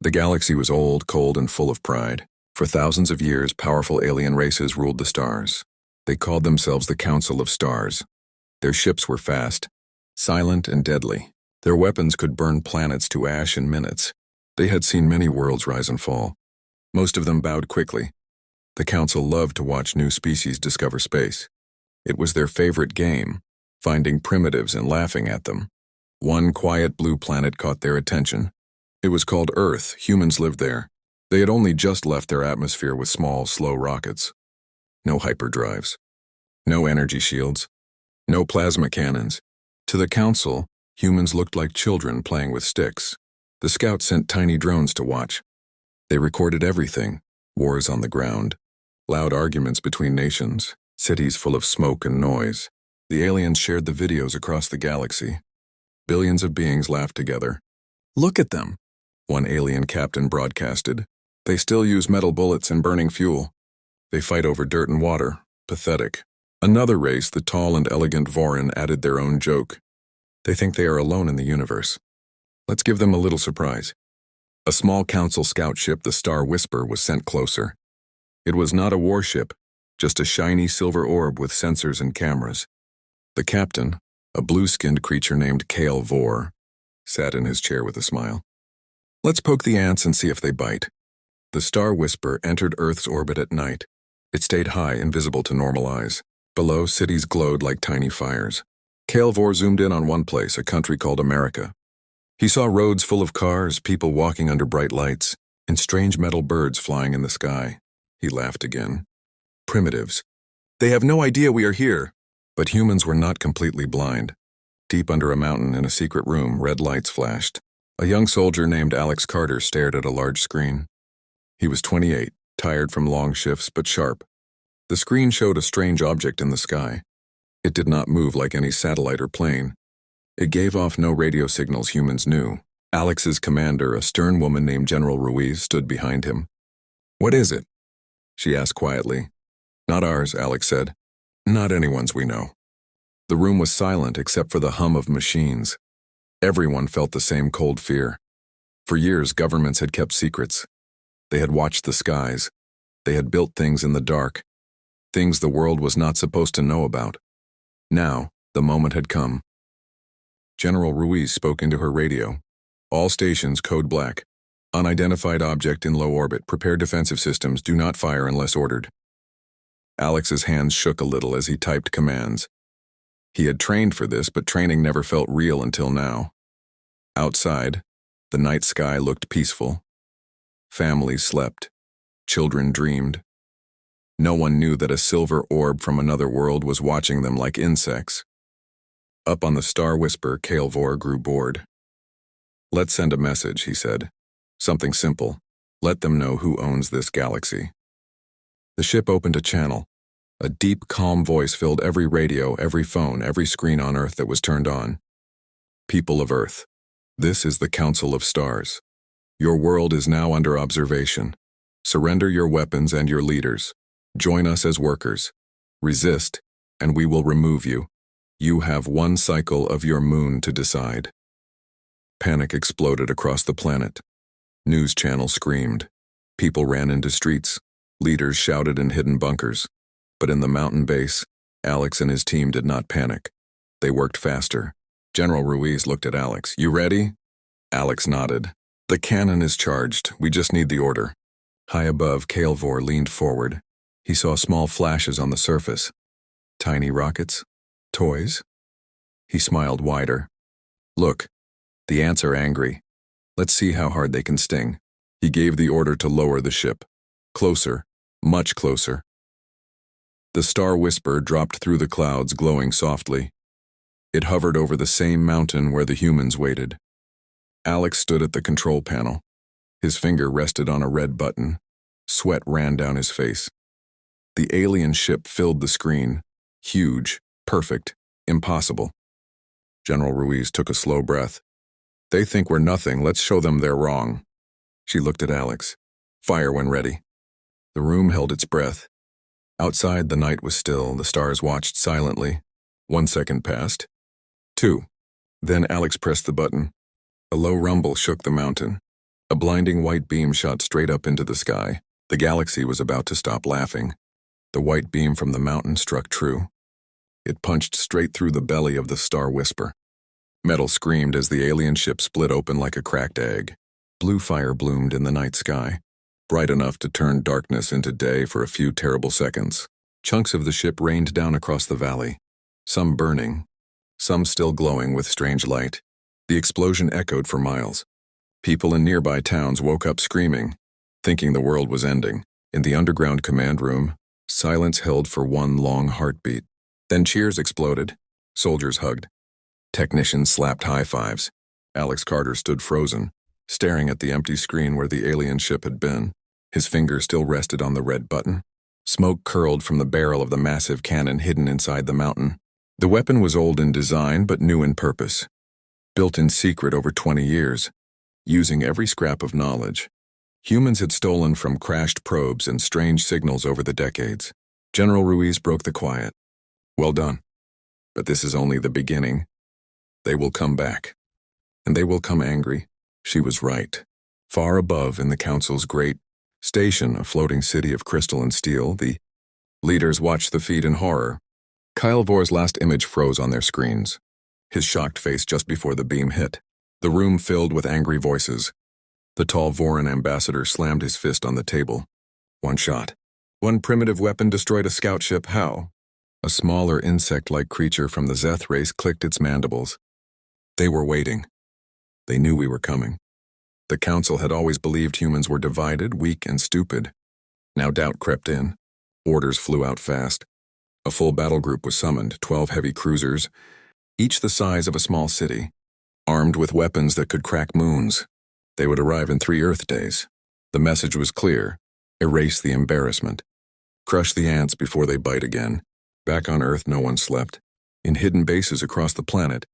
The galaxy was old, cold, and full of pride. For thousands of years, powerful alien races ruled the stars. They called themselves the Council of Stars. Their ships were fast, silent, and deadly. Their weapons could burn planets to ash in minutes. They had seen many worlds rise and fall. Most of them bowed quickly. The Council loved to watch new species discover space. It was their favorite game, finding primitives and laughing at them. One quiet blue planet caught their attention. It was called Earth. Humans lived there. They had only just left their atmosphere with small, slow rockets. No hyperdrives. No energy shields. No plasma cannons. To the Council, humans looked like children playing with sticks. The scouts sent tiny drones to watch. They recorded everything: wars on the ground, loud arguments between nations, cities full of smoke and noise. The aliens shared the videos across the galaxy. Billions of beings laughed together. "Look at them," one alien captain broadcasted. "They still use metal bullets and burning fuel. They fight over dirt and water. Pathetic." Another race, the tall and elegant Vorin, added their own joke. "They think they are alone in the universe. Let's give them a little surprise." A small Council scout ship, the Star Whisper, was sent closer. It was not a warship, just a shiny silver orb with sensors and cameras. The captain, a blue-skinned creature named Kale Vor, sat in his chair with a smile. "Let's poke the ants and see if they bite." The Star Whisper entered Earth's orbit at night. It stayed high, invisible to normal eyes. Below, cities glowed like tiny fires. Kale Vor zoomed in on one place, a country called America. He saw roads full of cars, people walking under bright lights, and strange metal birds flying in the sky. He laughed again. Primitives. "They have no idea we are here." But humans were not completely blind. Deep under a mountain in a secret room, red lights flashed. A young soldier named Alex Carter stared at a large screen. He was 28, tired from long shifts but sharp. The screen showed a strange object in the sky. It did not move like any satellite or plane. It gave off no radio signals humans knew. Alex's commander, a stern woman named General Ruiz, stood behind him. "What is it?" she asked quietly. "Not ours," Alex said. "Not anyone's we know." The room was silent except for the hum of machines. Everyone felt the same cold fear. For years, governments had kept secrets. They had watched the skies. They had built things in the dark. Things the world was not supposed to know about. Now, the moment had come. General Ruiz spoke into her radio. "All stations, code black. Unidentified object in low orbit. Prepare defensive systems. Do not fire unless ordered." Alex's hands shook a little as he typed commands. He had trained for this, but training never felt real until now. Outside, the night sky looked peaceful. Families slept. Children dreamed. No one knew that a silver orb from another world was watching them like insects. Up on the Star Whisper, Kale Vor grew bored. "Let's send a message," he said. "Something simple. Let them know who owns this galaxy." The ship opened a channel. A deep, calm voice filled every radio, every phone, every screen on Earth that was turned on. "People of Earth, this is the Council of Stars. Your world is now under observation. Surrender your weapons and your leaders. Join us as workers. Resist, and we will remove you. You have one cycle of your moon to decide." Panic exploded across the planet. News channels screamed. People ran into streets. Leaders shouted in hidden bunkers. But in the mountain base, Alex and his team did not panic. They worked faster. General Ruiz looked at Alex. "You ready?" Alex nodded. "The cannon is charged. We just need the order." High above, Kale Vor leaned forward. He saw small flashes on the surface. Tiny rockets? Toys? He smiled wider. "Look, the ants are angry. Let's see how hard they can sting." He gave the order to lower the ship. Closer, much closer. The Star Whisper dropped through the clouds, glowing softly. It hovered over the same mountain where the humans waited. Alex stood at the control panel. His finger rested on a red button. Sweat ran down his face. The alien ship filled the screen. Huge, perfect, impossible. General Ruiz took a slow breath. "They think we're nothing. Let's show them they're wrong." She looked at Alex. "Fire when ready." The room held its breath. Outside, the night was still. The stars watched silently. 1 second passed. 2. Then Alex pressed the button. A low rumble shook the mountain. A blinding white beam shot straight up into the sky. The galaxy was about to stop laughing. The white beam from the mountain struck true. It punched straight through the belly of the Star Whisper. Metal screamed as the alien ship split open like a cracked egg. Blue fire bloomed in the night sky, bright enough to turn darkness into day for a few terrible seconds. Chunks of the ship rained down across the valley, some burning, some still glowing with strange light. The explosion echoed for miles. People in nearby towns woke up screaming, thinking the world was ending. In the underground command room, silence held for one long heartbeat. Then cheers exploded. Soldiers hugged. Technicians slapped high fives. Alex Carter stood frozen, staring at the empty screen where the alien ship had been. His finger still rested on the red button. Smoke curled from the barrel of the massive cannon hidden inside the mountain. The weapon was old in design but new in purpose. Built in secret over 20 years, using every scrap of knowledge humans had stolen from crashed probes and strange signals over the decades. General Ruiz broke the quiet. Well done. But this is only the beginning. They will come back. And they will come angry. She was right. Far above in the Council's great station, a floating city of crystal and steel, the leaders watched the feed in horror. Kyle Vor's last image froze on their screens, his shocked face just before the beam hit. The room filled with angry voices. The tall Voran ambassador slammed his fist on the table. One shot. One primitive weapon destroyed a scout ship. How? A smaller insect-like creature from the Zeth race clicked its mandibles. They were waiting. They knew we were coming. The Council had always believed humans were divided, weak, and stupid. Now doubt crept in. Orders flew out fast. A full battle group was summoned, 12 heavy cruisers, each the size of a small city, armed with weapons that could crack moons. They would arrive in 3 Earth days. The message was clear. Erase the embarrassment. Crush the ants before they bite again. Back on Earth, no one slept. In hidden bases across the planet,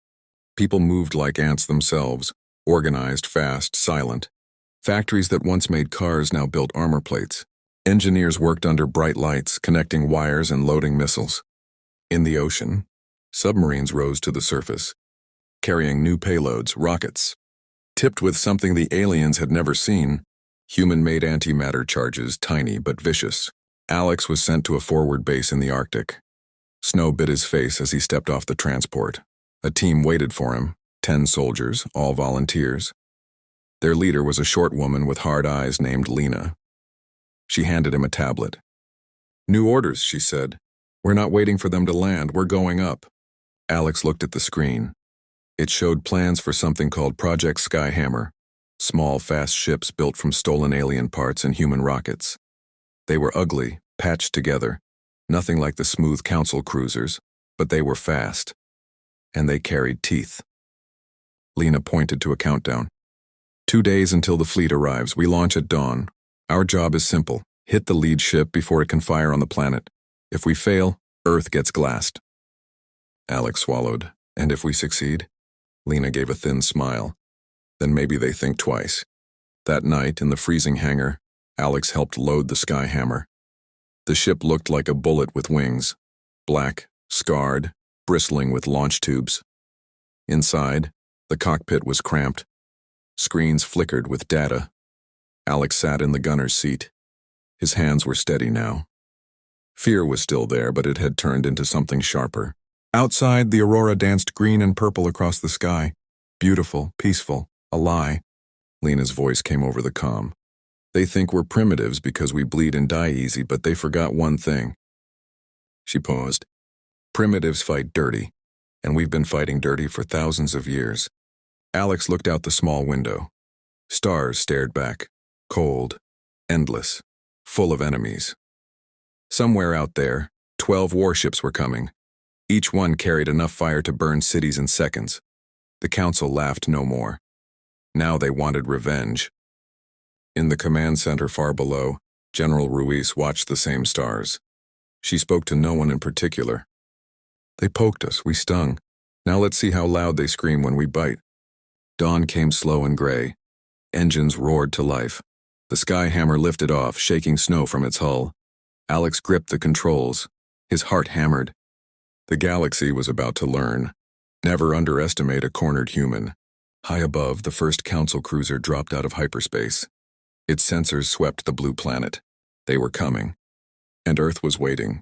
people moved like ants themselves, organized, fast, silent. Factories that once made cars now built armor plates. Engineers worked under bright lights, connecting wires and loading missiles. In the ocean, submarines rose to the surface, carrying new payloads, rockets. Tipped with something the aliens had never seen, human-made antimatter charges, tiny but vicious. Alex was sent to a forward base in the Arctic. Snow bit his face as he stepped off the transport. A team waited for him, 10 soldiers, all volunteers. Their leader was a short woman with hard eyes named Lena. She handed him a tablet. "New orders," she said. "We're not waiting for them to land, we're going up." Alex looked at the screen. It showed plans for something called Project Skyhammer, small, fast ships built from stolen alien parts and human rockets. They were ugly, patched together, nothing like the smooth Council cruisers, but they were fast. And they carried teeth. Lena pointed to a countdown. 2 days until the fleet arrives. We launch at dawn. Our job is simple. Hit the lead ship before it can fire on the planet. If we fail, Earth gets glassed. Alex swallowed. And if we succeed? Lena gave a thin smile. Then maybe they think twice. That night, in the freezing hangar, Alex helped load the Skyhammer. The ship looked like a bullet with wings. Black, scarred, bristling with launch tubes. Inside, the cockpit was cramped. Screens flickered with data. Alex sat in the gunner's seat. His hands were steady now. Fear was still there, but it had turned into something sharper. Outside, the aurora danced green and purple across the sky. Beautiful, peaceful, a lie. Lena's voice came over the comm. They think we're primitives because we bleed and die easy, but they forgot one thing. She paused. Primitives fight dirty, and we've been fighting dirty for thousands of years. Alex looked out the small window. Stars stared back, cold, endless, full of enemies. Somewhere out there, 12 warships were coming. Each one carried enough fire to burn cities in seconds. The Council laughed no more. Now they wanted revenge. In the command center far below, General Ruiz watched the same stars. She spoke to no one in particular. They poked us, we stung. Now let's see how loud they scream when we bite. Dawn came slow and gray. Engines roared to life. The Skyhammer lifted off, shaking snow from its hull. Alex gripped the controls. His heart hammered. The galaxy was about to learn. Never underestimate a cornered human. High above, the first Council cruiser dropped out of hyperspace. Its sensors swept the blue planet. They were coming. And Earth was waiting.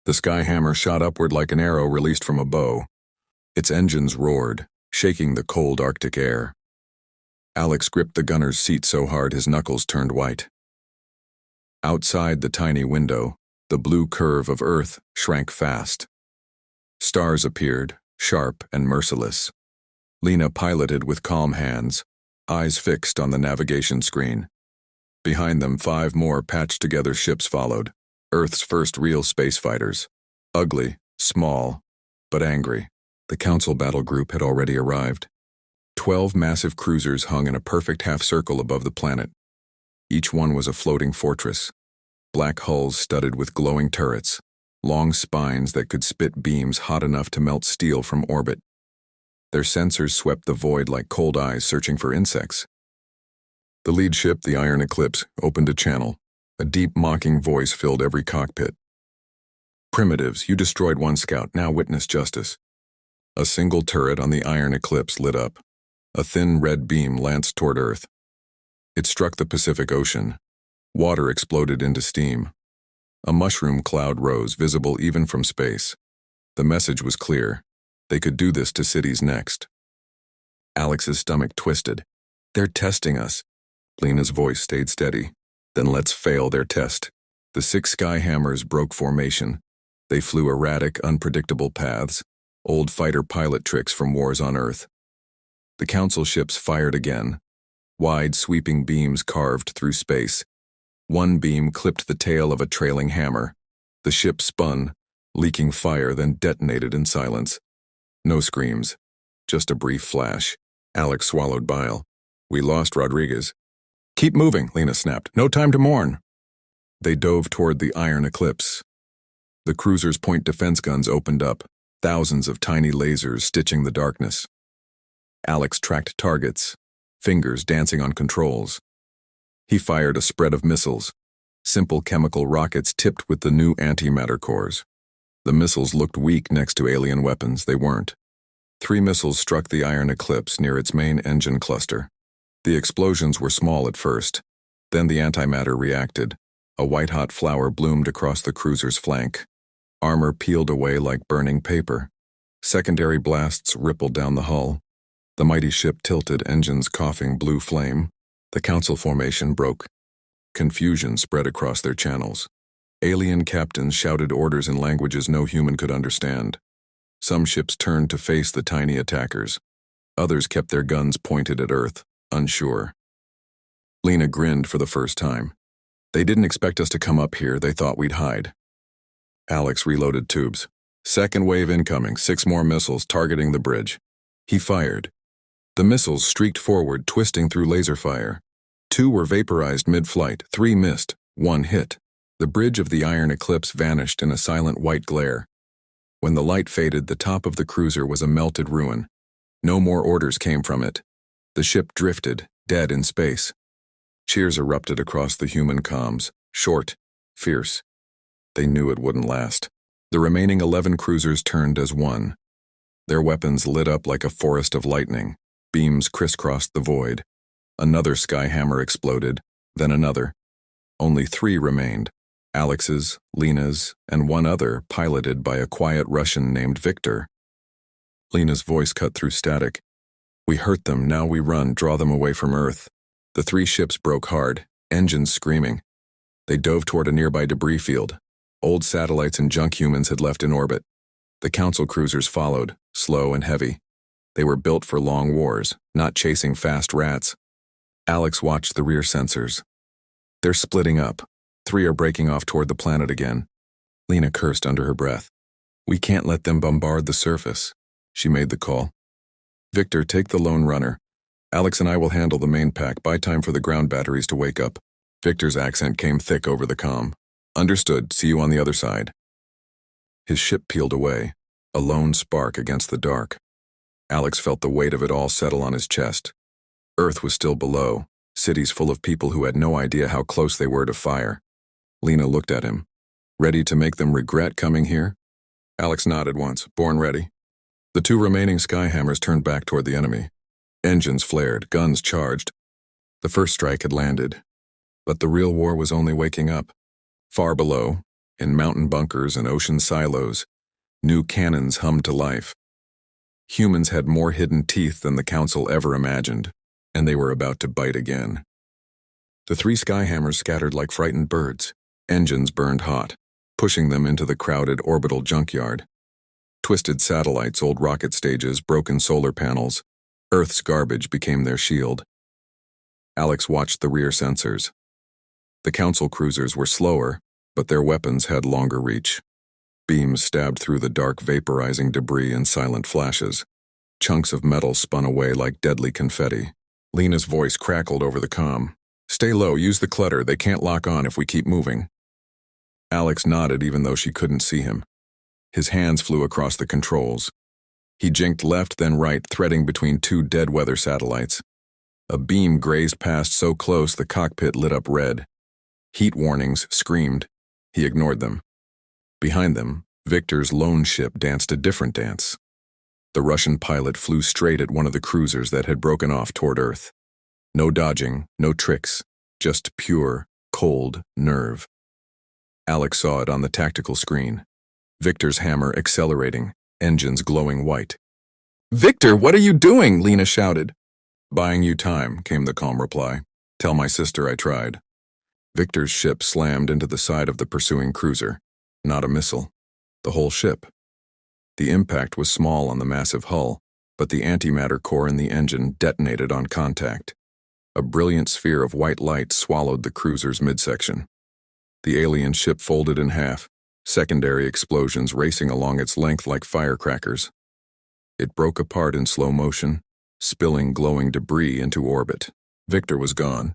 The Skyhammer shot upward like an arrow released from a bow. Its engines roared, shaking the cold Arctic air. Alex gripped the gunner's seat so hard his knuckles turned white. Outside the tiny window, the blue curve of Earth shrank fast. Stars appeared, sharp and merciless. Lena piloted with calm hands, eyes fixed on the navigation screen. Behind them, 5 more patched-together ships followed, Earth's first real space fighters. Ugly, small, but angry. The Council battle group had already arrived. 12 massive cruisers hung in a perfect half-circle above the planet. Each one was a floating fortress. Black hulls studded with glowing turrets, long spines that could spit beams hot enough to melt steel from orbit. Their sensors swept the void like cold eyes searching for insects. The lead ship, the Iron Eclipse, opened a channel. A deep, mocking voice filled every cockpit. "Primitives, you destroyed one scout, now witness justice." A single turret on the Iron Eclipse lit up. A thin red beam lanced toward Earth. It struck the Pacific Ocean. Water exploded into steam. A mushroom cloud rose, visible even from space. The message was clear. They could do this to cities next. Alex's stomach twisted. "They're testing us." Lena's voice stayed steady. "Then let's fail their test." The 6 Skyhammers broke formation. They flew erratic, unpredictable paths, old fighter pilot tricks from wars on Earth. The Council ships fired again. Wide, sweeping beams carved through space. One beam clipped the tail of a trailing hammer. The ship spun, leaking fire, then detonated in silence. No screams, just a brief flash. Alex swallowed bile. "We lost Rodriguez." "Keep moving," Lena snapped. "No time to mourn." They dove toward the Iron Eclipse. The cruiser's point defense guns opened up, thousands of tiny lasers stitching the darkness. Alex tracked targets, fingers dancing on controls. He fired a spread of missiles, simple chemical rockets tipped with the new antimatter cores. The missiles looked weak next to alien weapons. They weren't. 3 missiles struck the Iron Eclipse near its main engine cluster. The explosions were small at first. Then the antimatter reacted. A white-hot flower bloomed across the cruiser's flank. Armor peeled away like burning paper. Secondary blasts rippled down the hull. The mighty ship tilted, engines coughing blue flame. The Council formation broke. Confusion spread across their channels. Alien captains shouted orders in languages no human could understand. Some ships turned to face the tiny attackers. Others kept their guns pointed at Earth, unsure. Lena grinned for the first time. "They didn't expect us to come up here. They thought we'd hide." Alex reloaded tubes. "Second wave incoming, 6 more missiles targeting the bridge." He fired. The missiles streaked forward, twisting through laser fire. 2 were vaporized mid-flight, 3 missed, 1 hit. The bridge of the Iron Eclipse vanished in a silent white glare. When the light faded, the top of the cruiser was a melted ruin. No more orders came from it. The ship drifted, dead in space. Cheers erupted across the human comms, short, fierce. They knew it wouldn't last. The remaining 11 cruisers turned as one. Their weapons lit up like a forest of lightning. Beams crisscrossed the void. Another Skyhammer exploded, then another. Only 3 remained. Alex's, Lena's, and one other, piloted by a quiet Russian named Victor. Lena's voice cut through static. "We hurt them, now we run, draw them away from Earth." The 3 ships broke hard, engines screaming. They dove toward a nearby debris field. Old satellites and junk humans had left in orbit. The Council cruisers followed, slow and heavy. They were built for long wars, not chasing fast rats. Alex watched the rear sensors. They're splitting up. 3 are breaking off toward the planet again. Lena cursed under her breath. "We can't let them bombard the surface." She made the call. "Victor, take the lone runner. Alex and I will handle the main pack. Buy time for the ground batteries to wake up." Victor's accent came thick over the comm. "Understood. See you on the other side." His ship peeled away, a lone spark against the dark. Alex felt the weight of it all settle on his chest. Earth was still below, cities full of people who had no idea how close they were to fire. Lena looked at him. "Ready to make them regret coming here?" Alex nodded once, born ready. The 2 remaining Skyhammers turned back toward the enemy. Engines flared, guns charged. The first strike had landed. But the real war was only waking up. Far below, in mountain bunkers and ocean silos, new cannons hummed to life. Humans had more hidden teeth than the Council ever imagined, and they were about to bite again. The three skyhammers scattered like frightened birds. Engines burned hot, pushing them into the crowded orbital junkyard. Twisted satellites, old rocket stages, broken solar panels. Earth's garbage became their shield. Alex watched the rear sensors. The Council cruisers were slower, but their weapons had longer reach. Beams stabbed through the dark, vaporizing debris in silent flashes. Chunks of metal spun away like deadly confetti. Lena's voice crackled over the comm. "Stay low, use the clutter, they can't lock on if we keep moving." Alex nodded even though she couldn't see him. His hands flew across the controls. He jinked left then right, threading between two dead weather satellites. A beam grazed past so close the cockpit lit up red. Heat warnings screamed. He ignored them. Behind them, Victor's lone ship danced a different dance. The Russian pilot flew straight at one of the cruisers that had broken off toward Earth. No dodging, no tricks, just pure, cold nerve. Alex saw it on the tactical screen. Victor's hammer accelerating, engines glowing white. "Victor, what are you doing?" Lena shouted. "Buying you time," came the calm reply. "Tell my sister I tried." Victor's ship slammed into the side of the pursuing cruiser. Not a missile. The whole ship. The impact was small on the massive hull, but the antimatter core in the engine detonated on contact. A brilliant sphere of white light swallowed the cruiser's midsection. The alien ship folded in half, secondary explosions racing along its length like firecrackers. It broke apart in slow motion, spilling glowing debris into orbit. Victor was gone.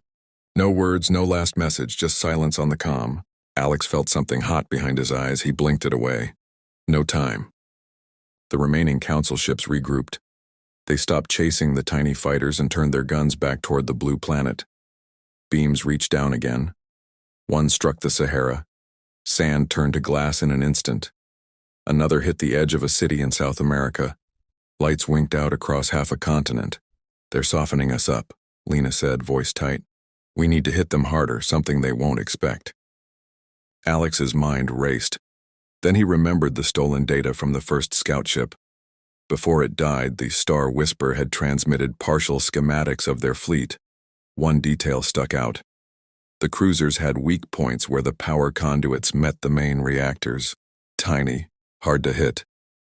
No words, no last message, just silence on the comm. Alex felt something hot behind his eyes. He blinked it away. No time. The remaining Council ships regrouped. They stopped chasing the tiny fighters and turned their guns back toward the blue planet. Beams reached down again. One struck the Sahara. Sand turned to glass in an instant. Another hit the edge of a city in South America. Lights winked out across half a continent. "They're softening us up," Lena said, voice tight. "We need to hit them harder, something they won't expect." Alex's mind raced. Then he remembered the stolen data from the first scout ship. Before it died, the Star Whisper had transmitted partial schematics of their fleet. One detail stuck out. The cruisers had weak points where the power conduits met the main reactors. Tiny, hard to hit.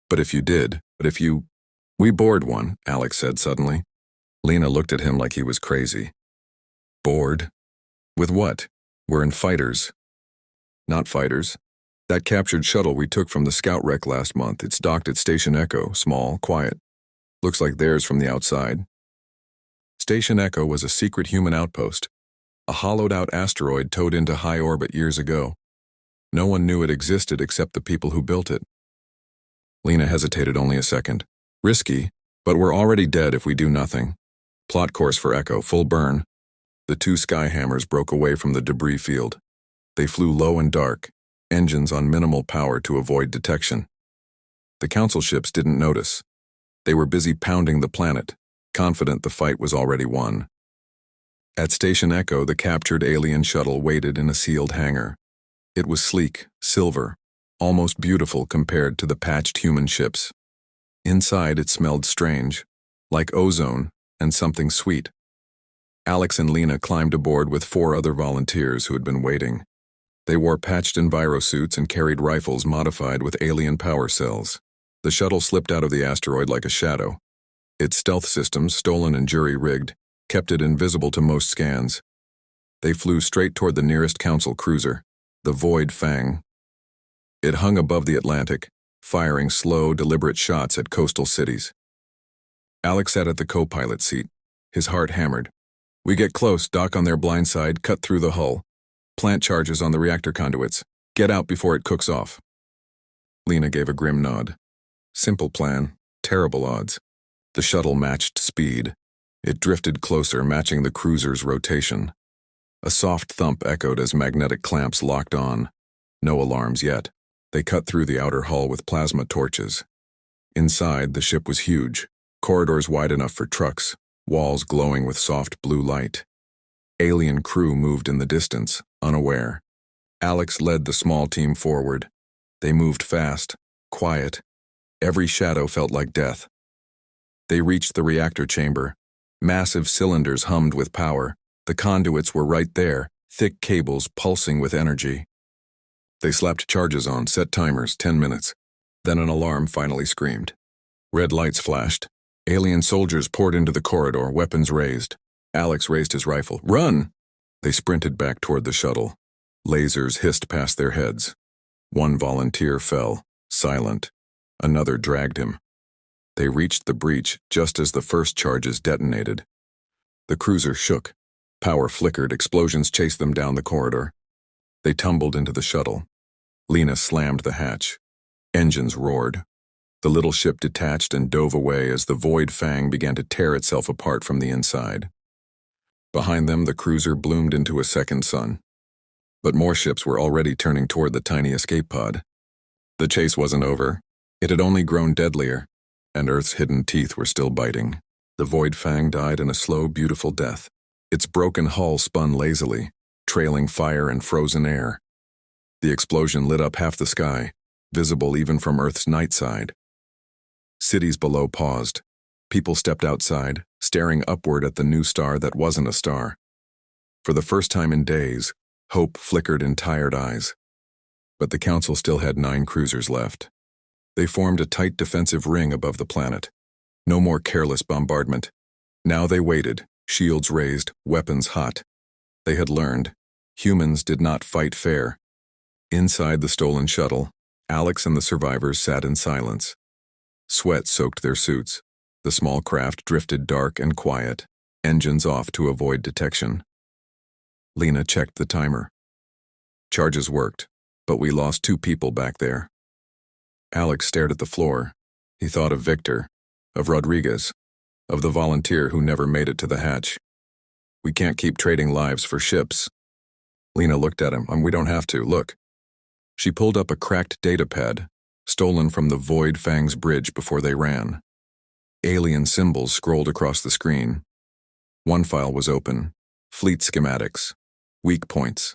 But if you... "We bored one," Alex said suddenly. Lena looked at him like he was crazy. "Bored? With what? We're in fighters." "Not fighters. That captured shuttle we took from the scout wreck last month, it's docked at Station Echo, small, quiet. Looks like theirs from the outside." Station Echo was a secret human outpost, a hollowed-out asteroid towed into high orbit years ago. No one knew it existed except the people who built it. Lena hesitated only a second. "Risky, but we're already dead if we do nothing. Plot course for Echo, full burn." The two skyhammers broke away from the debris field. They flew low and dark, engines on minimal power to avoid detection. The Council ships didn't notice. They were busy pounding the planet, confident the fight was already won. At Station Echo, the captured alien shuttle waited in a sealed hangar. It was sleek, silver, almost beautiful compared to the patched human ships. Inside, it smelled strange, like ozone and something sweet. Alex and Lena climbed aboard with 4 other volunteers who had been waiting. They wore patched envirosuits and carried rifles modified with alien power cells. The shuttle slipped out of the asteroid like a shadow. Its stealth systems, stolen and jury-rigged, kept it invisible to most scans. They flew straight toward the nearest Council cruiser, the Void Fang. It hung above the Atlantic, firing slow, deliberate shots at coastal cities. Alex sat at the co-pilot seat. His heart hammered. "We get close, dock on their blind side, cut through the hull. Plant charges on the reactor conduits. Get out before it cooks off." Lena gave a grim nod. Simple plan, terrible odds. The shuttle matched speed. It drifted closer, matching the cruiser's rotation. A soft thump echoed as magnetic clamps locked on. No alarms yet. They cut through the outer hull with plasma torches. Inside, the ship was huge, corridors wide enough for trucks, walls glowing with soft blue light. Alien crew moved in the distance, unaware. Alex led the small team forward. They moved fast, quiet. Every shadow felt like death. They reached the reactor chamber. Massive cylinders hummed with power. The conduits were right there, thick cables pulsing with energy. They slapped charges on, set timers, 10 minutes. Then an alarm finally screamed. Red lights flashed. Alien soldiers poured into the corridor, weapons raised. Alex raised his rifle. Run! They sprinted back toward the shuttle. Lasers hissed past their heads. One volunteer fell, silent. Another dragged him. They reached the breach just as the first charges detonated. The cruiser shook. Power flickered, explosions chased them down the corridor. They tumbled into the shuttle. Lena slammed the hatch. Engines roared. The little ship detached and dove away as the void fang began to tear itself apart from the inside. Behind them, the cruiser bloomed into a second sun. But more ships were already turning toward the tiny escape pod. The chase wasn't over. It had only grown deadlier, and Earth's hidden teeth were still biting. The void fang died in a slow, beautiful death. Its broken hull spun lazily, trailing fire and frozen air. The explosion lit up half the sky, visible even from Earth's night side. Cities below paused. People stepped outside, staring upward at the new star that wasn't a star. For the first time in days, hope flickered in tired eyes. But the Council still had 9 cruisers left. They formed a tight defensive ring above the planet. No more careless bombardment. Now they waited, shields raised, weapons hot. They had learned. Humans did not fight fair. Inside the stolen shuttle, Alex and the survivors sat in silence. Sweat soaked their suits. The small craft drifted dark and quiet, engines off to avoid detection. Lena checked the timer. Charges worked, but we lost 2 people back there. Alex stared at the floor. He thought of Victor, of Rodriguez, of the volunteer who never made it to the hatch. We can't keep trading lives for ships. Lena looked at him. We don't have to, look. She pulled up a cracked datapad, stolen from the Void Fang's bridge before they ran. Alien symbols scrolled across the screen. One file was open. Fleet schematics, weak points,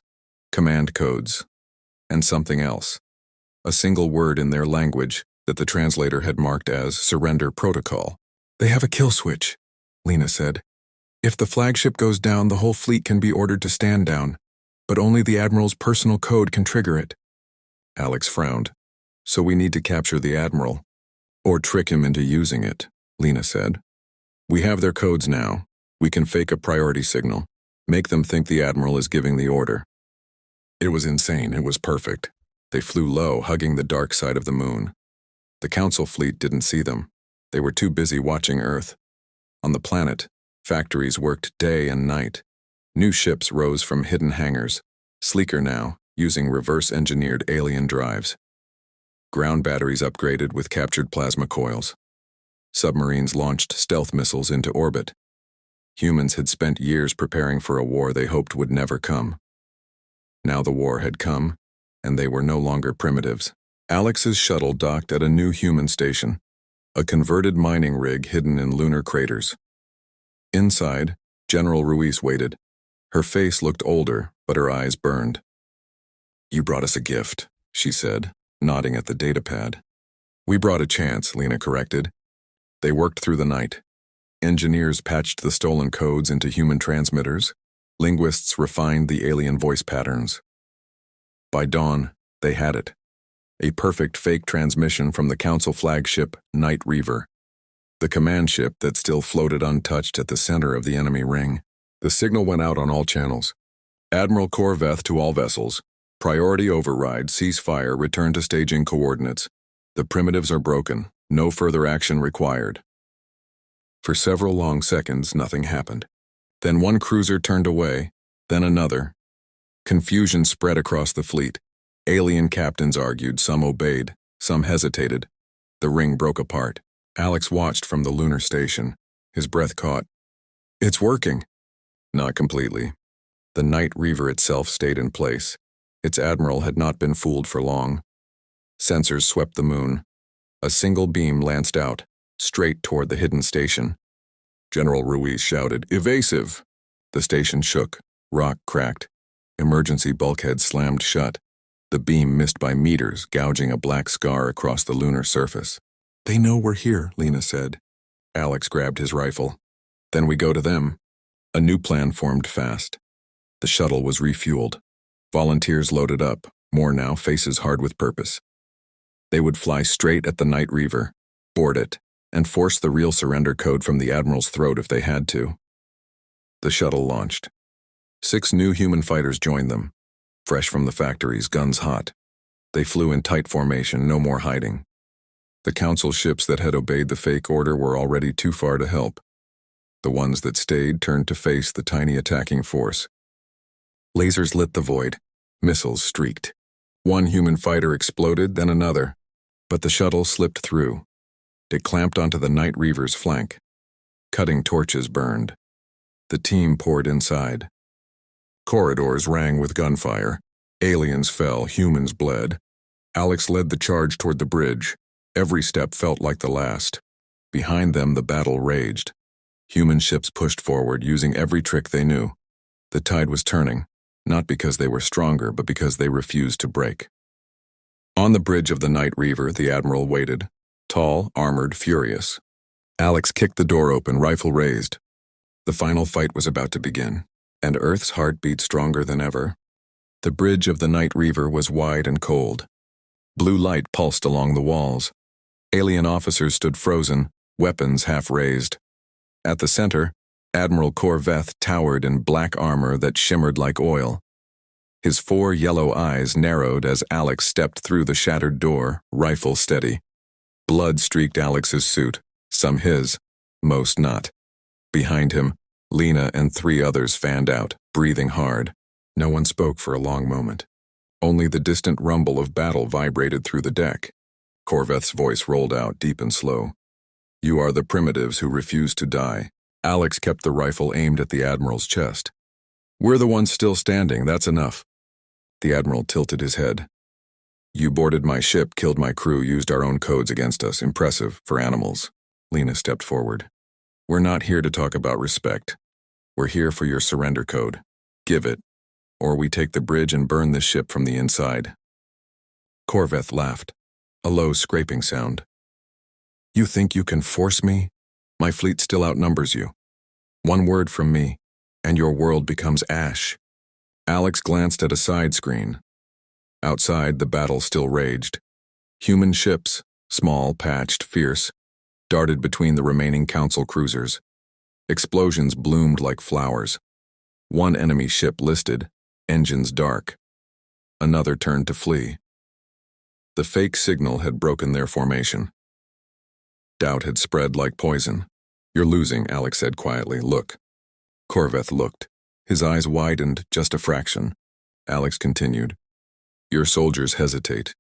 command codes, and something else. A single word in their language that the translator had marked as surrender protocol. They have a kill switch, Lena said. If the flagship goes down, the whole fleet can be ordered to stand down, but only the Admiral's personal code can trigger it. Alex frowned. So we need to capture the Admiral, or trick him into using it, Lena said. We have their codes now. We can fake a priority signal, make them think the Admiral is giving the order. It was insane. It was perfect. They flew low, hugging the dark side of the moon. The Council fleet didn't see them. They were too busy watching Earth. On the planet, factories worked day and night. New ships rose from hidden hangars, sleeker now, using reverse-engineered alien drives. Ground batteries upgraded with captured plasma coils. Submarines launched stealth missiles into orbit. Humans had spent years preparing for a war they hoped would never come. Now the war had come, and they were no longer primitives. Alex's shuttle docked at a new human station, a converted mining rig hidden in lunar craters. Inside, General Ruiz waited. Her face looked older, but her eyes burned. You brought us a gift, she said, nodding at the datapad. We brought a chance, Lena corrected. They worked through the night. Engineers patched the stolen codes into human transmitters. Linguists refined the alien voice patterns. By dawn, they had it. A perfect fake transmission from the Council flagship, Night Reaver. The command ship that still floated untouched at the center of the enemy ring. The signal went out on all channels. Admiral Corveth to all vessels. Priority override, ceasefire, return to staging coordinates. The primitives are broken. No further action required. For several long seconds, nothing happened. Then one cruiser turned away, then another. Confusion spread across the fleet. Alien captains argued, some obeyed, some hesitated. The ring broke apart. Alex watched from the lunar station, his breath caught. It's working. Not completely. The Night Reaver itself stayed in place. Its admiral had not been fooled for long. Sensors swept the moon. A single beam lanced out, straight toward the hidden station. General Ruiz shouted, "Evasive!" The station shook. Rock cracked. Emergency bulkheads slammed shut. The beam missed by meters, gouging a black scar across the lunar surface. "They know we're here," Lena said. Alex grabbed his rifle. "Then we go to them." A new plan formed fast. The shuttle was refueled. Volunteers loaded up, more now, faces hard with purpose. They would fly straight at the Night Reaver, board it, and force the real surrender code from the Admiral's throat if they had to. The shuttle launched. 6 new human fighters joined them, fresh from the factories, guns hot. They flew in tight formation, no more hiding. The Council ships that had obeyed the fake order were already too far to help. The ones that stayed turned to face the tiny attacking force. Lasers lit the void. Missiles streaked. One human fighter exploded, then another. But the shuttle slipped through. It clamped onto the Night Reaver's flank. Cutting torches burned. The team poured inside. Corridors rang with gunfire. Aliens fell, humans bled. Alex led the charge toward the bridge. Every step felt like the last. Behind them, the battle raged. Human ships pushed forward, using every trick they knew. The tide was turning, not because they were stronger, but because they refused to break. On the bridge of the Night Reaver, the Admiral waited, tall, armored, furious. Alex kicked the door open, rifle raised. The final fight was about to begin, and Earth's heart beat stronger than ever. The bridge of the Night Reaver was wide and cold. Blue light pulsed along the walls. Alien officers stood frozen, weapons half raised. At the center, Admiral Corveth towered in black armor that shimmered like oil. His 4 yellow eyes narrowed as Alex stepped through the shattered door, rifle steady. Blood streaked Alex's suit, some his, most not. Behind him, Lena and 3 others fanned out, breathing hard. No one spoke for a long moment. Only the distant rumble of battle vibrated through the deck. Corveth's voice rolled out, deep and slow. "You are the primitives who refuse to die." Alex kept the rifle aimed at the Admiral's chest. "We're the ones still standing, that's enough." The Admiral tilted his head. "You boarded my ship, killed my crew, used our own codes against us. Impressive, for animals." Lena stepped forward. "We're not here to talk about respect. We're here for your surrender code. Give it, or we take the bridge and burn this ship from the inside." Corveth laughed, a low scraping sound. "You think you can force me? My fleet still outnumbers you. One word from me, and your world becomes ash." Alex glanced at a side screen. Outside, the battle still raged. Human ships, small, patched, fierce, darted between the remaining Council cruisers. Explosions bloomed like flowers. One enemy ship listed, engines dark. Another turned to flee. The fake signal had broken their formation. Doubt had spread like poison. "You're losing," Alex said quietly. "Look." Corveth looked. His eyes widened just a fraction. Alex continued. "Your soldiers hesitate.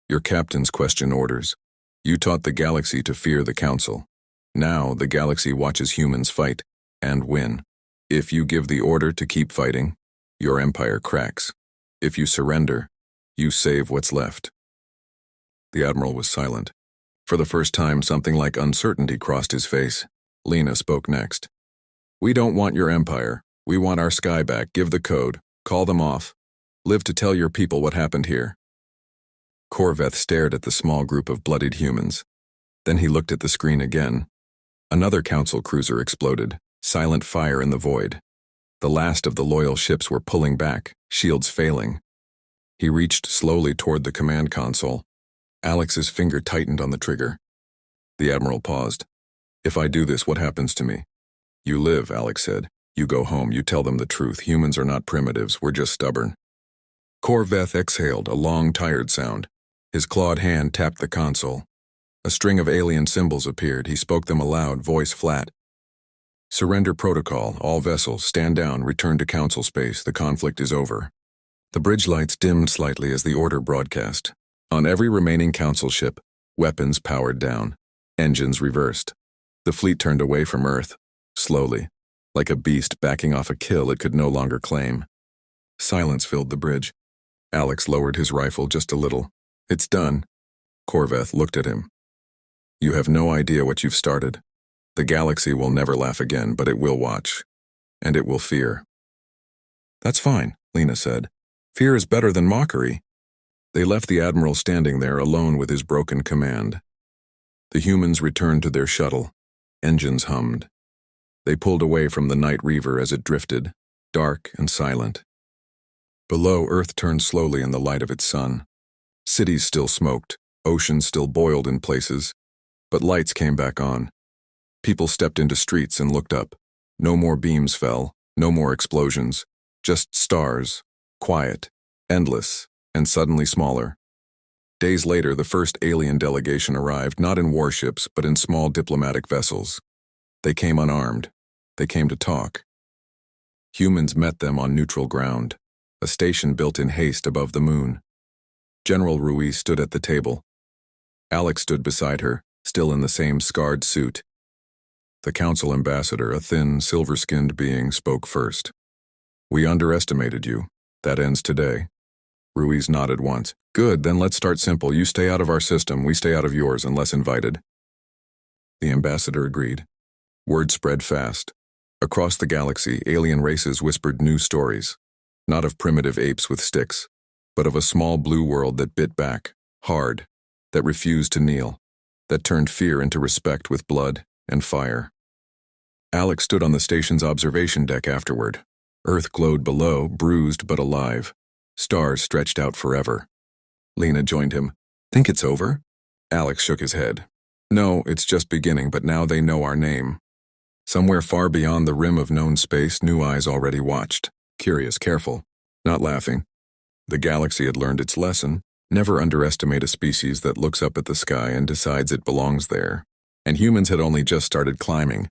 Your captains question orders. You taught the galaxy to fear the Council. Now the galaxy watches humans fight, and win. If you give the order to keep fighting, your empire cracks. If you surrender, you save what's left." The Admiral was silent. For the first time, something like uncertainty crossed his face. Lena spoke next. "We don't want your empire. We want our sky back. Give the code. Call them off. Live to tell your people what happened here." Corveth stared at the small group of bloodied humans. Then he looked at the screen again. Another Council cruiser exploded, silent fire in the void. The last of the loyal ships were pulling back, shields failing. He reached slowly toward the command console. Alex's finger tightened on the trigger. The Admiral paused. "If I do this, what happens to me?" "You live," Alex said. "You go home, you tell them the truth. Humans are not primitives, we're just stubborn." Corveth exhaled, a long, tired sound. His clawed hand tapped the console. A string of alien symbols appeared. He spoke them aloud, voice flat. "Surrender protocol. All vessels, stand down, return to Council space. The conflict is over." The bridge lights dimmed slightly as the order broadcast. On every remaining Council ship, weapons powered down, engines reversed. The fleet turned away from Earth, slowly, like a beast backing off a kill it could no longer claim. Silence filled the bridge. Alex lowered his rifle just a little. "It's done." Corveth looked at him. "You have no idea what you've started." The galaxy will never laugh again, but it will watch. And it will fear. That's fine, Lena said. Fear is better than mockery. They left the Admiral standing there alone with his broken command. The humans returned to their shuttle. Engines hummed. They pulled away from the night reaver as it drifted, dark and silent. Below, Earth turned slowly in the light of its sun. Cities still smoked, oceans still boiled in places, but lights came back on. People stepped into streets and looked up. No more beams fell, no more explosions, just stars, quiet, endless, and suddenly smaller. Days later, the first alien delegation arrived, not in warships, but in small diplomatic vessels. They came unarmed. They came to talk. Humans met them on neutral ground, a station built in haste above the moon. General Ruiz stood at the table. Alex stood beside her, still in the same scarred suit. The council ambassador, a thin, silver-skinned being, spoke first. We underestimated you. That ends today. Ruiz nodded once. Good, then let's start simple. You stay out of our system, we stay out of yours unless invited. The ambassador agreed. Word spread fast. Across the galaxy, alien races whispered new stories. Not of primitive apes with sticks, but of a small blue world that bit back, hard, that refused to kneel, that turned fear into respect with blood and fire. Alex stood on the station's observation deck afterward. Earth glowed below, bruised but alive. Stars stretched out forever. Lena joined him. Think it's over? Alex shook his head. No, it's just beginning, but now they know our name. Somewhere far beyond the rim of known space, new eyes already watched. Curious, careful, not laughing. The galaxy had learned its lesson. Never underestimate a species that looks up at the sky and decides it belongs there. And humans had only just started climbing,